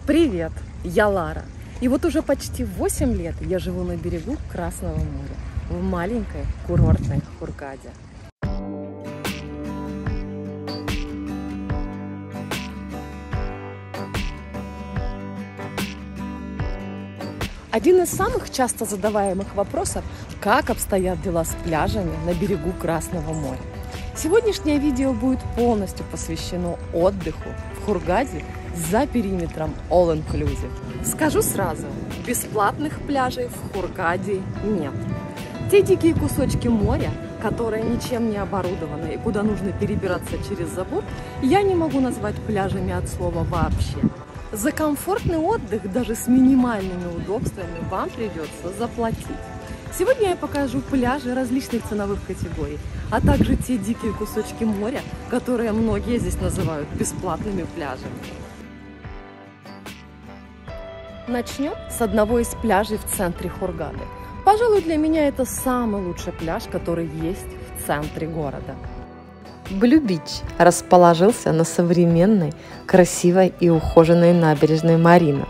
Привет, я Лара. И вот уже почти 8 лет я живу на берегу Красного моря, в маленькой курортной Хургаде. Один из самых часто задаваемых вопросов – как обстоят дела с пляжами на берегу Красного моря. Сегодняшнее видео будет полностью посвящено отдыху в Хургаде за периметром All Inclusive. Скажу сразу, бесплатных пляжей в Хургаде нет. Те дикие кусочки моря, которые ничем не оборудованы и куда нужно перебираться через забор, я не могу назвать пляжами от слова вообще. За комфортный отдых даже с минимальными удобствами вам придется заплатить. Сегодня я покажу пляжи различных ценовых категорий, а также те дикие кусочки моря, которые многие здесь называют бесплатными пляжами. Начнем с одного из пляжей в центре Хургады. Пожалуй, для меня это самый лучший пляж, который есть в центре города. Blue Beach расположился на современной, красивой и ухоженной набережной Марина.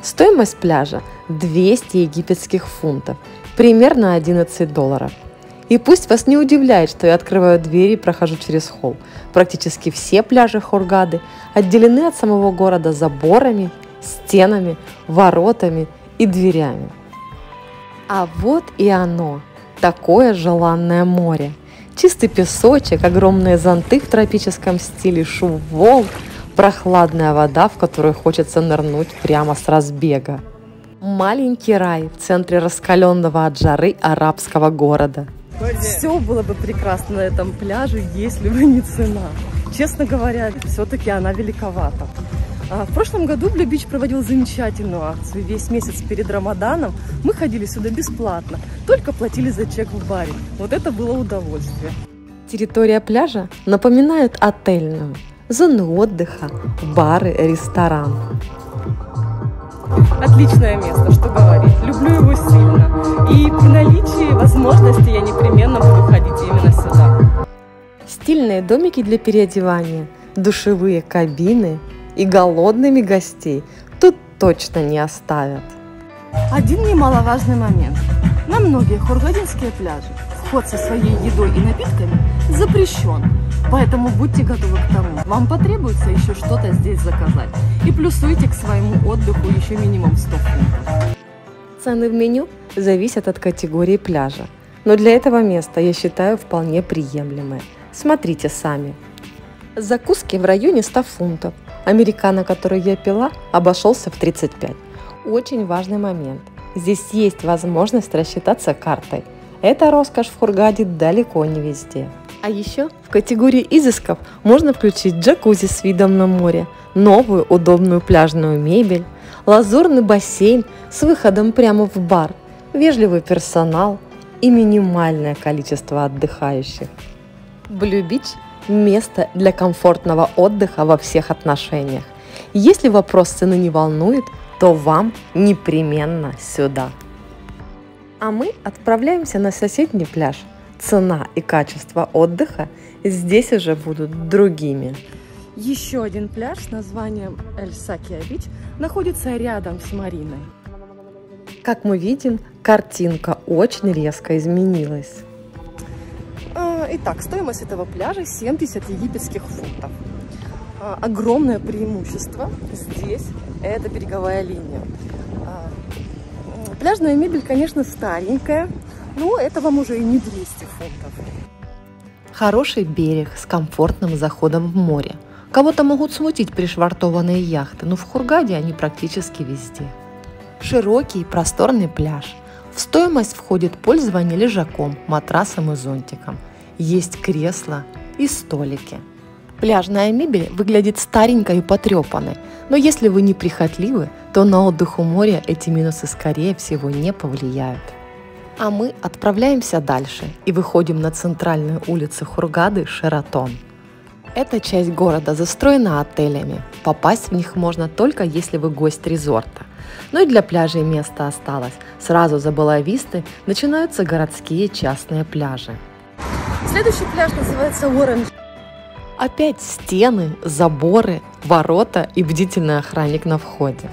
Стоимость пляжа 200 египетских фунтов, примерно $11. И пусть вас не удивляет, что я открываю двери и прохожу через холл. Практически все пляжи Хургады отделены от самого города заборами, стенами, воротами и дверями. А вот и оно, такое желанное море. Чистый песочек, огромные зонты в тропическом стиле, шум волн, прохладная вода, в которую хочется нырнуть прямо с разбега. Маленький рай в центре раскаленного от жары арабского города. Все было бы прекрасно на этом пляже, если бы не цена. Честно говоря, все-таки она великовата. В прошлом году Blue Beach проводил замечательную акцию. Весь месяц перед Рамаданом мы ходили сюда бесплатно, только платили за чек в баре. Вот это было удовольствие. Территория пляжа напоминает отельную. Зоны отдыха, бары, ресторан. Отличное место, что говорить. Люблю его сильно. И при наличии возможности я непременно буду ходить именно сюда. Стильные домики для переодевания, душевые кабины и голодными гостей тут точно не оставят. Один немаловажный момент. На многие хургадинские пляжи вход со своей едой и напитками запрещен. Поэтому будьте готовы к тому, вам потребуется еще что-то здесь заказать. И плюсуйте к своему отдыху еще минимум 100 фунтов. Цены в меню зависят от категории пляжа. Но для этого места я считаю вполне приемлемые. Смотрите сами. Закуски в районе 100 фунтов. Американо, который я пила, обошелся в 35. Очень важный момент. Здесь есть возможность рассчитаться картой. Эта роскошь в Хургаде далеко не везде. А еще в категории изысков можно включить джакузи с видом на море, новую удобную пляжную мебель, лазурный бассейн с выходом прямо в бар, вежливый персонал и минимальное количество отдыхающих. Blue Beach – место для комфортного отдыха во всех отношениях. Если вопрос цены не волнует, то вам непременно сюда. А мы отправляемся на соседний пляж. Цена и качество отдыха здесь уже будут другими. Еще один пляж с названием Эль-Сакия Бич находится рядом с Мариной. Как мы видим, картинка очень резко изменилась. Итак, стоимость этого пляжа 70 египетских фунтов. Огромное преимущество здесь – это береговая линия. Пляжная мебель, конечно, старенькая, но это вам уже и не 200 фунтов. Хороший берег с комфортным заходом в море. Кого-то могут смутить пришвартованные яхты, но в Хургаде они практически везде. Широкий просторный пляж. В стоимость входит пользование лежаком, матрасом и зонтиком. Есть кресла и столики. Пляжная мебель выглядит старенькой и потрепанной, но если вы не прихотливы, то на отдых у моря эти минусы скорее всего не повлияют. А мы отправляемся дальше и выходим на центральную улицу Хургады Шератон. Эта часть города застроена отелями. Попасть в них можно только если вы гость резорта. Но и для пляжей место осталось. Сразу за Белла-Вистой начинаются городские частные пляжи. Следующий пляж называется Оранж. Опять стены, заборы, ворота и бдительный охранник на входе.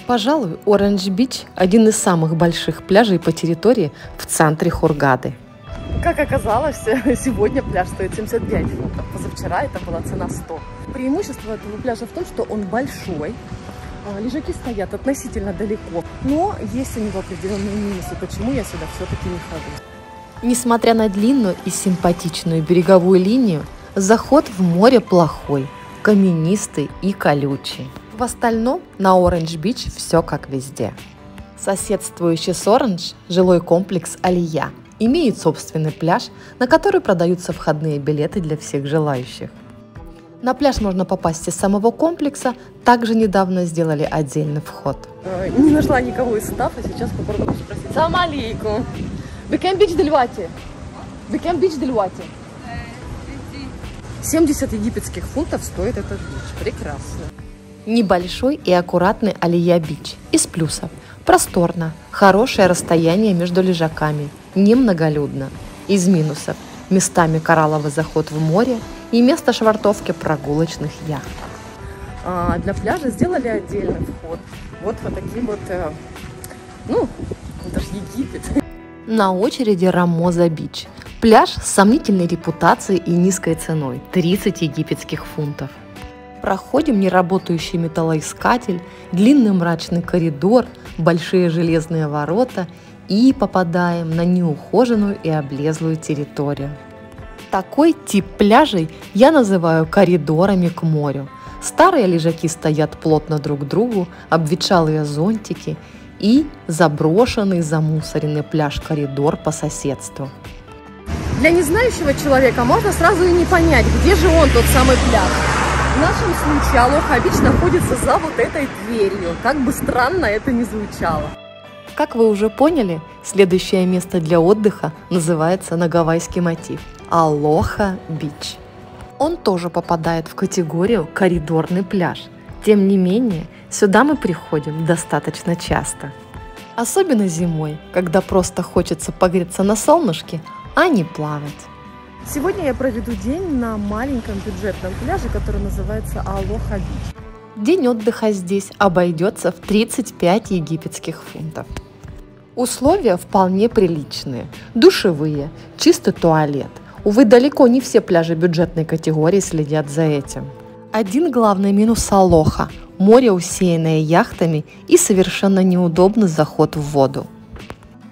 Пожалуй, Оранж-Бич – один из самых больших пляжей по территории в центре Хургады. Как оказалось, сегодня пляж стоит 75 фунтов. Позавчера это была цена 100. Преимущество этого пляжа в том, что он большой. Лежаки стоят относительно далеко. Но есть у него определенные минусы, почему я сюда все-таки не хожу. Несмотря на длинную и симпатичную береговую линию, заход в море плохой, каменистый и колючий. В остальном на Оранж-Бич все как везде. Соседствующий с Оранж жилой комплекс Алия имеет собственный пляж, на который продаются входные билеты для всех желающих. На пляж можно попасть из самого комплекса, также недавно сделали отдельный вход. Не нашла никого из стафа, сейчас попробую спросить. Салам алейкум. Бекем бич дельвати? Бекем бич дельвати? 70 египетских фунтов стоит этот бич. Прекрасно. Небольшой и аккуратный Алия-Бич. Из плюсов: просторно, хорошее расстояние между лежаками, немноголюдно. Из минусов: местами коралловый заход в море и место швартовки прогулочных яхт. Для пляжа сделали отдельный вход. Вот таким вот, это же Египет. На очереди Рамоза-Бич. Пляж с сомнительной репутацией и низкой ценой – 30 египетских фунтов. Проходим неработающий металлоискатель, длинный мрачный коридор, большие железные ворота и попадаем на неухоженную и облезлую территорию. Такой тип пляжей я называю коридорами к морю. Старые лежаки стоят плотно друг к другу, обветшалые зонтики и заброшенный замусоренный пляж-коридор по соседству. Для незнающего человека можно сразу и не понять, где же он, тот самый пляж. В нашем случае Алоха-Бич находится за вот этой дверью, как бы странно это ни звучало. Как вы уже поняли, следующее место для отдыха называется на гавайский мотив – Алоха-Бич. Он тоже попадает в категорию коридорный пляж. Тем не менее, сюда мы приходим достаточно часто. Особенно зимой, когда просто хочется погреться на солнышке, а не плавать. Сегодня я проведу день на маленьком бюджетном пляже, который называется Алоха-Бич. День отдыха здесь обойдется в 35 египетских фунтов. Условия вполне приличные. Душевые, чистый туалет. Увы, далеко не все пляжи бюджетной категории следят за этим. Один главный минус Алоха – море, усеянное яхтами, и совершенно неудобный заход в воду.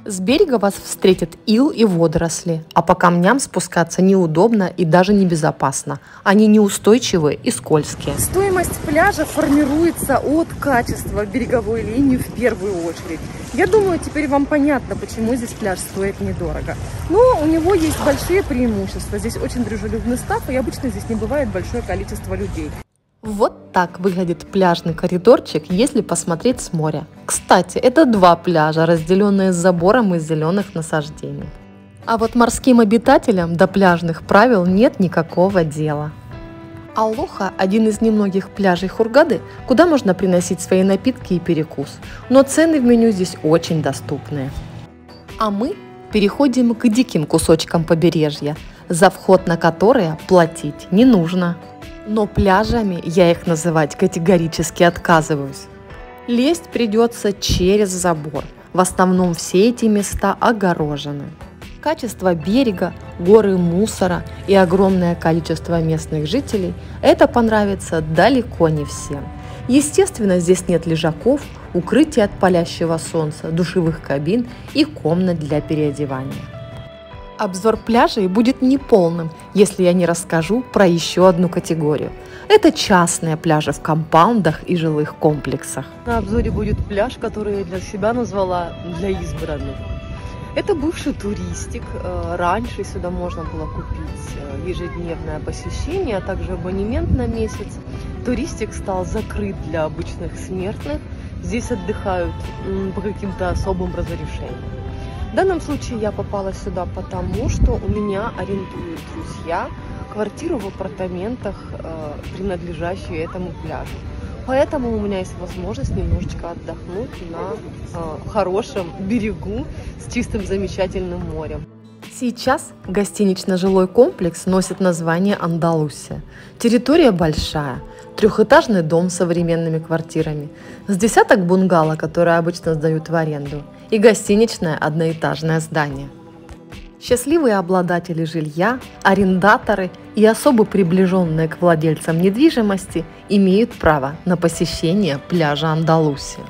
С берега вас встретят ил и водоросли, а по камням спускаться неудобно и даже небезопасно. Они неустойчивые и скользкие. Стоимость пляжа формируется от качества береговой линии в первую очередь. Я думаю, теперь вам понятно, почему здесь пляж стоит недорого. Но у него есть большие преимущества. Здесь очень дружелюбный стаф, и обычно здесь не бывает большое количество людей. Вот так выглядит пляжный коридорчик, если посмотреть с моря. Кстати, это два пляжа, разделенные забором из зеленых насаждений. А вот морским обитателям до пляжных правил нет никакого дела. Алоха – один из немногих пляжей Хургады, куда можно приносить свои напитки и перекус, но цены в меню здесь очень доступные. А мы переходим к диким кусочкам побережья, за вход на которые платить не нужно. Но пляжами я их называть категорически отказываюсь. Лезть придется через забор. В основном все эти места огорожены. Качество берега, горы мусора и огромное количество местных жителей – это понравится далеко не всем. Естественно, здесь нет лежаков, укрытий от палящего солнца, душевых кабин и комнат для переодевания. Обзор пляжей будет неполным, если я не расскажу про еще одну категорию. Это частные пляжи в компаундах и жилых комплексах. На обзоре будет пляж, который я для себя назвала «Для избранных». Это бывший туристик. Раньше сюда можно было купить ежедневное посещение, а также абонемент на месяц. Туристик стал закрыт для обычных смертных. Здесь отдыхают по каким-то особым разрешениям. В данном случае я попала сюда потому, что у меня арендуют друзья квартиру в апартаментах, принадлежащую этому пляжу. Поэтому у меня есть возможность немножечко отдохнуть на хорошем берегу с чистым замечательным морем. Сейчас гостинично-жилой комплекс носит название Андалусия. Территория большая, трехэтажный дом с современными квартирами, с десяток бунгало, которые обычно сдают в аренду, и гостиничное одноэтажное здание. Счастливые обладатели жилья, арендаторы и особо приближенные к владельцам недвижимости имеют право на посещение пляжа Андалусия.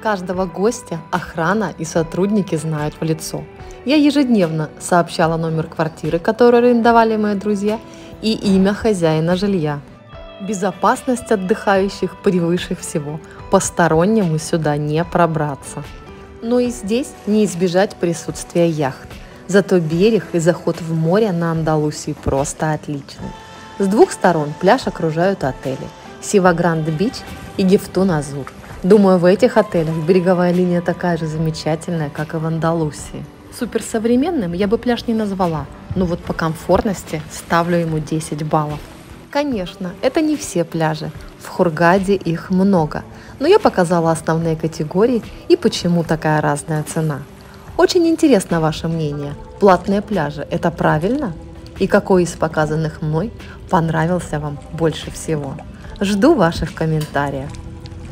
Каждого гостя охрана и сотрудники знают в лицо. Я ежедневно сообщала номер квартиры, которую арендовали мои друзья, и имя хозяина жилья. Безопасность отдыхающих превыше всего. Постороннему сюда не пробраться. Но и здесь не избежать присутствия яхт. Зато берег и заход в море на Андалусии просто отличный. С двух сторон пляж окружают отели Сива Гранд Бич и Гифтун Азур. Думаю, в этих отелях береговая линия такая же замечательная, как и в Андалусии. Суперсовременным я бы пляж не назвала, но вот по комфортности ставлю ему 10 баллов. Конечно, это не все пляжи, в Хургаде их много, но я показала основные категории и почему такая разная цена. Очень интересно ваше мнение, платные пляжи – это правильно? И какой из показанных мной понравился вам больше всего? Жду ваших комментариев.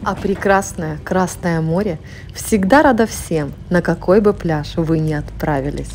А прекрасное Красное море всегда рада всем, на какой бы пляж вы ни отправились.